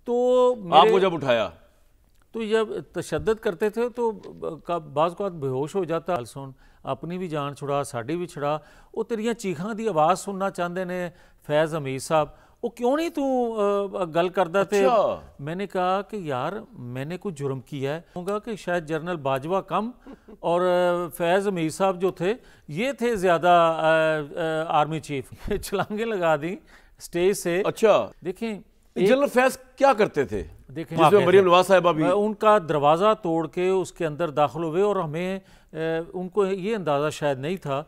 तो आपको जब उठाया तो जब तशद्दद करते थे तो बाज़ औक़ात बेहोश हो जाता, सुन अपनी भी जान छुड़ा, साड़ी भी छुड़ा, वो तेरियां चीखां दी आवाज़ सुनना चाहते ने फैज़ हमीद साहब, वो क्यों नहीं तू गल करदा थे। मैंने कहा कि यार मैंने कुछ जुर्म किया है, कहूँगा कि शायद जनरल बाजवा कम और फैज़ हमीद साहब जो थे ये थे ज़्यादा आर्मी चीफ। छलांगे लगा दी स्टेज से। अच्छा देखें जनरल फैज़ क्या करते थे? देखें जिसमें मरियम नवाज साहिबा भी उनका दरवाज़ा तोड़ के उसके अंदर दाखिल हुए और हमें उनको ये अंदाज़ा शायद नहीं था।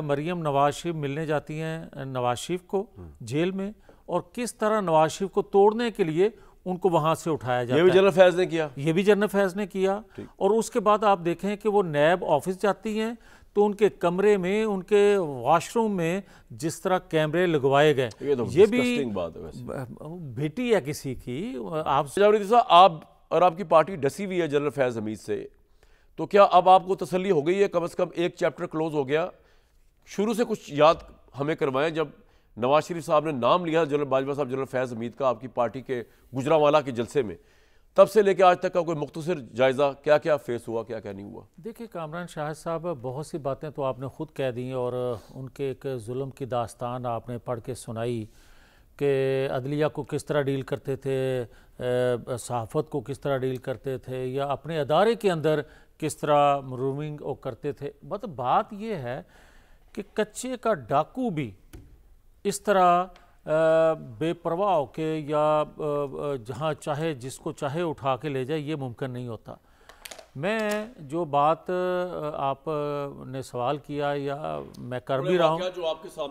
मरियम नवाज शरीफ मिलने जाती हैं नवाज शरीफ को जेल में, और किस तरह नवाज शरीफ को तोड़ने के लिए उनको वहाँ से उठाया जाता है। ये भी जनरल फैज़ ने किया, ये भी जनरल फैज़ ने किया। और उसके बाद आप देखें कि वो नैब ऑफिस जाती हैं तो उनके कमरे में, उनके वॉशरूम में जिस तरह कैमरे लगवाए गए, ये भी बात है वैसे। बेटी है किसी की। आप और आपकी पार्टी डसी हुई है जनरल फैज़ हमीद से, तो क्या अब आपको तसल्ली हो गई है? कम से कम एक चैप्टर क्लोज हो गया। शुरू से कुछ याद हमें करवाएं, जब नवाज शरीफ साहब ने नाम लिया जनरल बाजवा साहब जनरल फैज़ हमीद का आपकी पार्टी के गुजरांवाला के जलसे में, तब से लेकर आज तक का कोई मुख्तसर जायज़ा, क्या क्या फेस हुआ, क्या क्या नहीं हुआ? देखिए कामरान शाहिद साहब, बहुत सी बातें तो आपने ख़ुद कह दी और उनके एक जुल्म की दास्तान आपने पढ़ के सुनाई कि अदलिया को किस तरह डील करते थे, सहाफ़त को किस तरह डील करते थे, या अपने अदारे के अंदर किस तरह रूमिंग करते थे। मतलब बात यह है कि कच्चे का डाकू भी इस तरह बेपरवाह होके या जहाँ चाहे जिसको चाहे उठा के ले जाए, ये मुमकिन नहीं होता। मैं जो बात आपने सवाल किया या मैं कर भी रहा हूँ,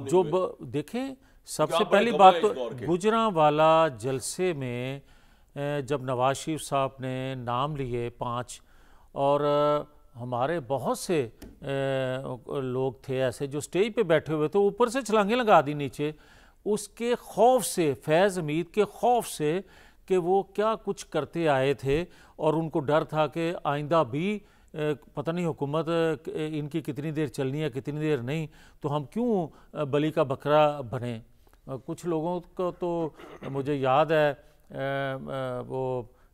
जो देखें सबसे पहली बात तो गुजरांवाला जलसे में जब नवाज शरीफ साहब ने नाम लिए 5, और हमारे बहुत से लोग थे ऐसे जो स्टेज पे बैठे हुए थे, ऊपर से छलांगे लगा दी नीचे, उसके खौफ से, फैज़ हमीद के खौफ से कि वो क्या कुछ करते आए थे, और उनको डर था कि आइंदा भी पता नहीं हुकूमत इनकी कितनी देर चलनी है कितनी देर नहीं, तो हम क्यों बलि का बकरा बने। कुछ लोगों को तो मुझे याद है वो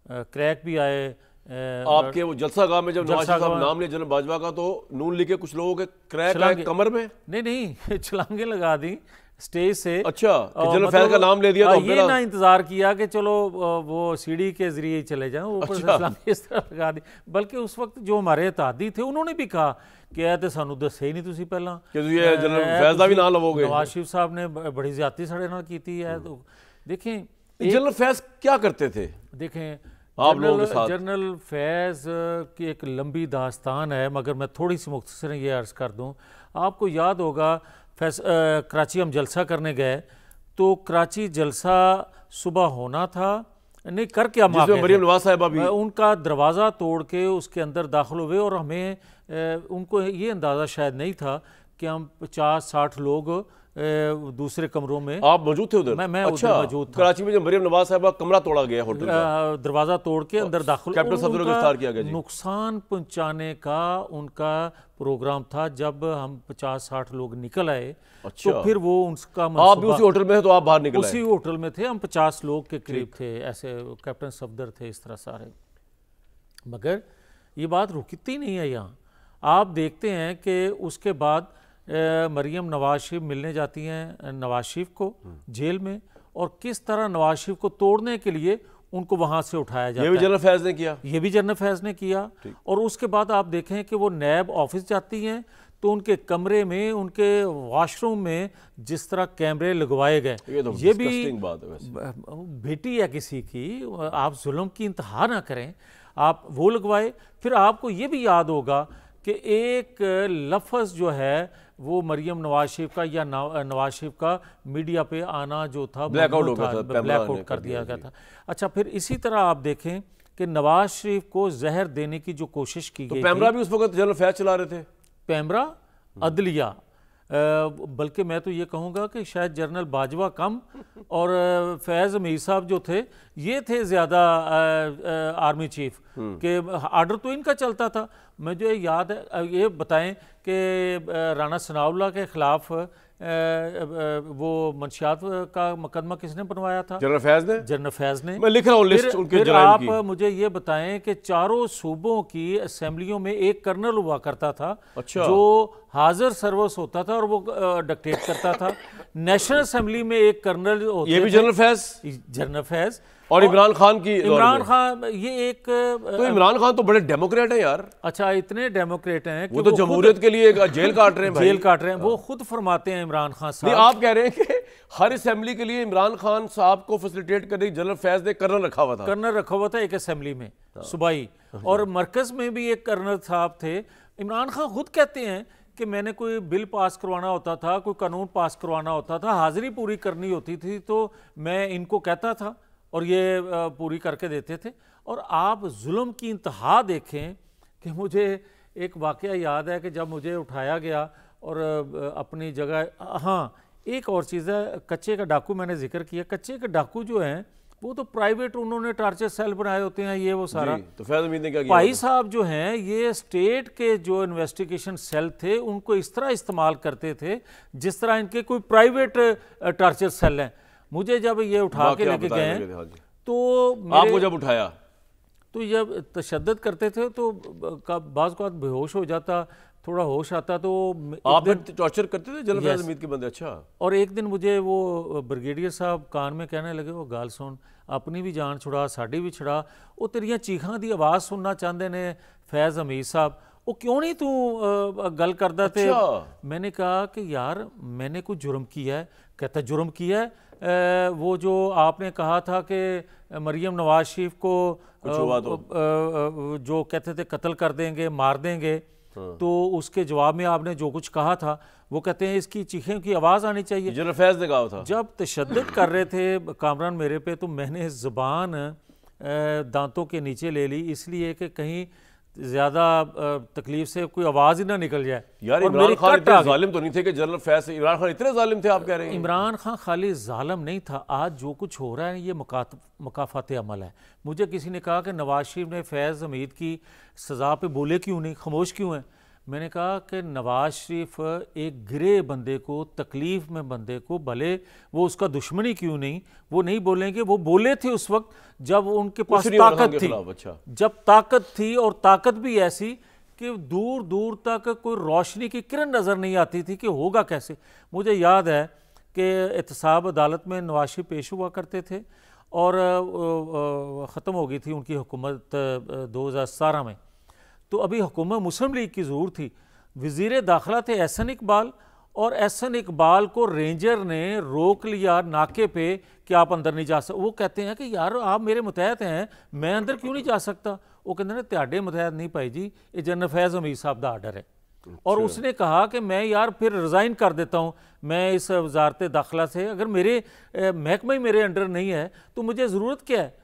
क्रैक भी आए आपके वो जलसा गाह में, जब नवाज शरीफ साहब नाम लिया जनरल बाजवा का, तो नून लीग के कुछ लोगों के क्रैक आए कमर में। नहीं छलांगे लगा दी स्टेज से। अच्छा जनरल फैज़ का नाम ले दिया तो ये ना इंतजार किया कि चलो वो सीढ़ी के जरिए चले जाएं, ऊपर से छलांगे इस तरह लगा दी। बल्कि उस वक्त जो हमारे तादी थे उन्होंने भी कहा कि ऐ तो सानू दसे ही नहीं तुसी पहला कि ये जनरल फैज़ दा भी नाम लवोगे। नवाज शरीफ साहब ने बड़ी ज्यादती साढ़े नाल कीती है। तो देखें जनरल फैज़ क्या करते थे? देखें जनरल फैज़ की एक लंबी दास्तान है, मगर मैं थोड़ी सी मुख्तसर ये अर्ज़ कर दूं। आपको याद होगा कराची हम जलसा करने गए, तो कराची जलसा सुबह होना था, नहीं कर क्या मरियम नवाज साहिबा भी, उनका दरवाज़ा तोड़ के उसके अंदर दाखिल हुए, और हमें उनको ये अंदाज़ा शायद नहीं था कि हम 50-60 लोग दूसरे कमरों में। आप मौजूद थे उधर? मैं उधर मौजूद था। कराची में जब मरियम नवाज साहिबा कमरा तोड़ा गया होटल का, दरवाजा तोड़ के अंदर दाखिल, कैप्टन सदर को गिरफ्तार किया गया जी। नुकसान पहुंचाने का उनका प्रोग्राम था। जब हम 50-60 लोग निकल आए, अच्छा। तो फिर वो उसका आप भी उसी होटल में थे, तो आप बाहर निकल आए? उसी होटल में थे हम, 50 लोग के करीब थे, ऐसे कैप्टन सफदर थे, इस तरह सारे। मगर ये बात रुकती नहीं है यहाँ। आप देखते हैं कि उसके बाद मरियम नवाज शरीफ मिलने जाती हैं नवाज शरीफ को जेल में, और किस तरह नवाज शरीफ को तोड़ने के लिए उनको वहां से उठाया जाता है। ये भी जनरल फैज़ ने किया, ये भी जनरल फैज़ ने किया। और उसके बाद आप देखें कि वो नैब ऑफिस जाती हैं, तो उनके कमरे में, उनके वॉशरूम में जिस तरह कैमरे लगवाए गए, ये भी बात है बेटी है किसी की। आप जुल्म की इंतहा ना करें, आप वो लगवाए। फिर आपको ये भी याद होगा कि एक लफ्ज़ जो है वो मरियम नवाज शरीफ का या नवाज शरीफ का मीडिया पे आना जो था, ब्लैकआउट कर दिया गया था। अच्छा, फिर इसी तरह आप देखें कि नवाज शरीफ को जहर देने की जो कोशिश की गई, पैमरा भी उस वक्त जनरल फैज़ चला रहे थे। पैमरा, अदलिया, बल्कि मैं तो ये कहूँगा कि शायद जनरल बाजवा कम और फैज़ हमीद साहब जो थे ये थे ज़्यादा आर्मी चीफ के। आर्डर तो इनका चलता था। मुझे याद है, ये बताएं कि राणा सनाउल्लाह के ख़िलाफ़ वो मंशियात का मुकदमा किसने बनवाया था? जनरल फैज ने। जनरल फैज ने। मैं लिख रहा हूँ लिस्ट उनके फिर जराइम आप की। मुझे ये बताएं कि चारों सूबों की असेंबलियों में एक कर्नल हुआ करता था। अच्छा। जो हाजिर सर्वस होता था और वो डिक्टेट करता था। नेशनल असेंबली में एक कर्नल होते ये भी थे, जनरल फैज। जनरल फैज। और इमरान खान की इमरान खान ये एक तो इमरान खान तो बड़े डेमोक्रेट है यार। अच्छा, इतने डेमोक्रेट हैं कि वो तो जमहूरियत के लिए जेल काट रहे हैं भाई। जेल काट रहे हैं। वो खुद फरमाते हैं इमरान खान नहीं, साहब। आप कह रहे हैं कि हर असेंबली के लिए इमरान खान साहब को फैसिलिटेट करने जनरल फैज ने कर्नल रखा हुआ था। कर्नल रखा हुआ था एक असेंबली में सूबाई, और मरकज में भी एक कर्नल साहब थे। इमरान खान खुद कहते हैं कि मैंने कोई बिल पास करवाना होता था, कोई कानून पास करवाना होता था, हाजिरी पूरी करनी होती थी तो मैं इनको कहता था और ये पूरी करके देते थे। और आप जुल्म की इंतहा देखें कि मुझे एक वाक़या याद है कि जब मुझे उठाया गया और अपनी जगह, हाँ एक और चीज़ है, कच्चे का डाकू मैंने जिक्र किया। कच्चे के डाकू जो हैं वो तो प्राइवेट उन्होंने टार्चर सेल बनाए होते हैं, ये वो सारा। तो फैज हमीद ने क्या किया? भाई साहब जो हैं ये स्टेट के जो इन्वेस्टिगेशन सेल थे उनको इस तरह इस्तेमाल करते थे जिस तरह इनके कोई प्राइवेट टार्चर सेल हैं। मुझे जब ये उठा के लेके गए तो आपको जब उठाया तो जब तशद्दुद करते थे तो बाज़ औक़ात बेहोश हो जाता, थोड़ा होश आता तो आप टॉर्चर करते थे जनरल फैज हमीद के बंदे? अच्छा। और एक दिन मुझे वो ब्रिगेडियर साहब कान में कहने लगे, वो गाल सुन, अपनी भी जान छुड़ा साड़ी भी छुड़ा, वो तेरियां चीखां दी आवाज़ सुनना चाहते ने फैज़ हमीद साहब, वो क्यों नहीं तू गल करदा थे? मैंने कहा कि यार मैंने कोई जुर्म किया है? कहता जुर्म किया है, वो जो आपने कहा था कि मरियम नवाज शरीफ को जो कहते थे कत्ल कर देंगे, मार देंगे, तो उसके जवाब में आपने जो कुछ कहा था वो कहते हैं इसकी चीखें की आवाज़ आनी चाहिए। जनरल फैज ने कहा था। जब तशद्दुद कर रहे थे कामरान मेरे पे तो मैंने ज़बान दांतों के नीचे ले ली, इसलिए कि कहीं ज़्यादा तकलीफ से कोई आवाज़ ही ना निकल जाए। यार इमरान खान इतने जालिम तो नहीं थे कि जनरल फैज से इमरान खान इतने जालिम थे आप कह रहे हैं? इमरान खान खाली जालिम नहीं था, आज जो कुछ हो रहा है ये मुकाफात अमल है। मुझे किसी ने कहा कि नवाज शरीफ ने फैज़ हमीद की सज़ा पे बोले क्यों नहीं, खामोश क्यों हैं? मैंने कहा कि नवाज शरीफ एक गिरे बंदे को, तकलीफ़ में बंदे को, भले वो उसका दुश्मनी क्यों नहीं, वो नहीं बोलेंगे। वो बोले थे उस वक्त जब उनके पास ताकत थी। अच्छा। जब ताकत थी, और ताकत भी ऐसी कि दूर दूर तक कोई रोशनी की किरण नज़र नहीं आती थी कि होगा कैसे। मुझे याद है कि एहतसाब अदालत में नवाज शरीफ पेश हुआ करते थे और ख़त्म हो गई थी उनकी हुकूमत 2017 में, तो अभी हुकूमत मुस्लिम लीग की ज़रूर थी। वज़ीर दाखिला थे एहसन इकबाल, और एहसन इकबाल को रेंजर ने रोक लिया नाके पे कि आप अंदर नहीं जा सकते। वो कहते हैं कि यार आप मेरे मुतहत हैं, मैं अंदर क्यों नहीं जा सकता? वो कहते हैं त्याडे मुतहत नहीं भाई जी, ये जनरल फैज़ हमीद साहब का आर्डर है। और उसने कहा कि मैं यार फिर रिज़ाइन कर देता हूँ मैं इस वजारत दाखिला से, अगर मेरे महकमा ही मेरे अंडर नहीं है तो मुझे ज़रूरत क्या है?